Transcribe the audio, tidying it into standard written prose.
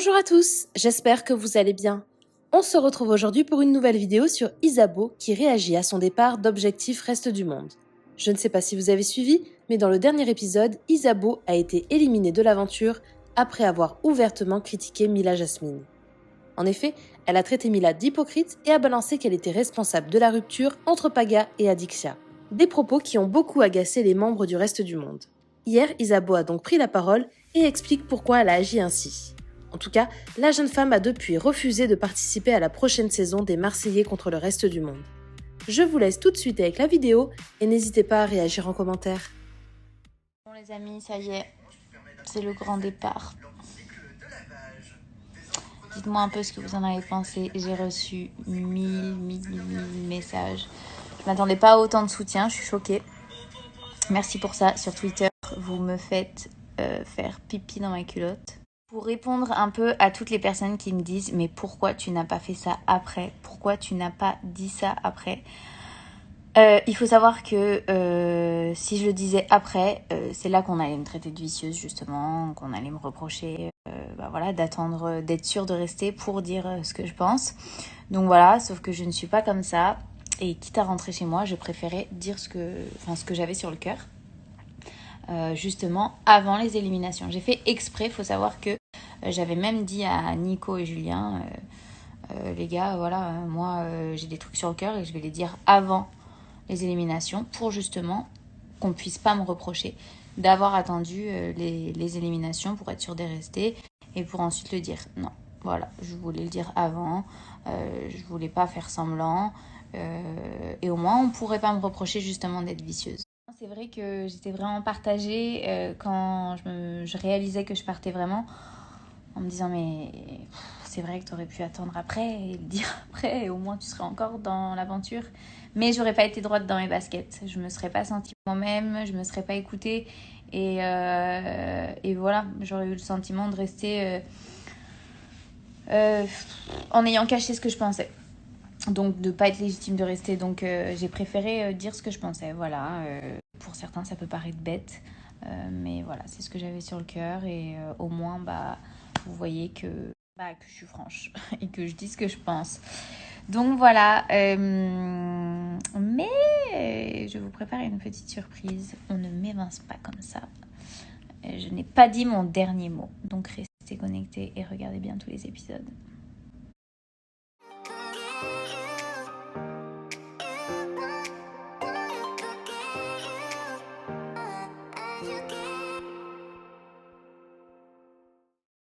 Bonjour à tous, j'espère que vous allez bien. On se retrouve aujourd'hui pour une nouvelle vidéo sur Isabeau qui réagit à son départ d'Objectif Reste du Monde. Je ne sais pas si vous avez suivi, mais dans le dernier épisode, Isabeau a été éliminée de l'aventure après avoir ouvertement critiqué Mila Jasmine. En effet, elle a traité Mila d'hypocrite et a balancé qu'elle était responsable de la rupture entre Paga et Adixia. Des propos qui ont beaucoup agacé les membres du Reste du Monde. Hier, Isabeau a donc pris la parole et explique pourquoi elle a agi ainsi. En tout cas, la jeune femme a depuis refusé de participer à la prochaine saison des Marseillais contre le Reste du Monde. Je vous laisse tout de suite avec la vidéo et n'hésitez pas à réagir en commentaire. Bon les amis, ça y est, c'est le grand départ. Dites-moi un peu ce que vous en avez pensé. J'ai reçu 1000 messages. Je m'attendais pas à autant de soutien, je suis choquée. Merci pour ça. Sur Twitter, vous me faites faire pipi dans ma culotte. Pour répondre un peu à toutes les personnes qui me disent « Mais pourquoi tu n'as pas fait ça après ? Pourquoi tu n'as pas dit ça après ?» Il faut savoir que si je le disais après, c'est là qu'on allait me traiter de vicieuse justement, qu'on allait me reprocher d'attendre, d'être sûre de rester pour dire ce que je pense. Donc voilà, sauf que je ne suis pas comme ça. Et quitte à rentrer chez moi, je préférais dire ce que j'avais sur le cœur. Justement avant les éliminations. J'ai fait exprès, il faut savoir que j'avais même dit à Nico et Julien, les gars, voilà, moi j'ai des trucs sur le cœur et je vais les dire avant les éliminations pour justement qu'on ne puisse pas me reprocher d'avoir attendu les éliminations pour être sûr de rester et pour ensuite le dire. Non, voilà, je voulais le dire avant, je voulais pas faire semblant et au moins on pourrait pas me reprocher justement d'être vicieuse. C'est vrai que j'étais vraiment partagée quand je réalisais que je partais vraiment en me disant mais c'est vrai que tu aurais pu attendre après et le dire après et au moins tu serais encore dans l'aventure. Mais j'aurais pas été droite dans mes baskets. Je me serais pas sentie moi-même, je me serais pas écoutée et voilà, j'aurais eu le sentiment de rester en ayant caché ce que je pensais. Donc de pas être légitime de rester. Donc j'ai préféré dire ce que je pensais. Voilà. Pour certains ça peut paraître bête, mais voilà, c'est ce que j'avais sur le cœur et au moins vous voyez que je suis franche et que je dis ce que je pense. Donc voilà, mais je vous prépare une petite surprise. On ne m'évince pas comme ça. Je n'ai pas dit mon dernier mot. Donc restez connectés et regardez bien tous les épisodes.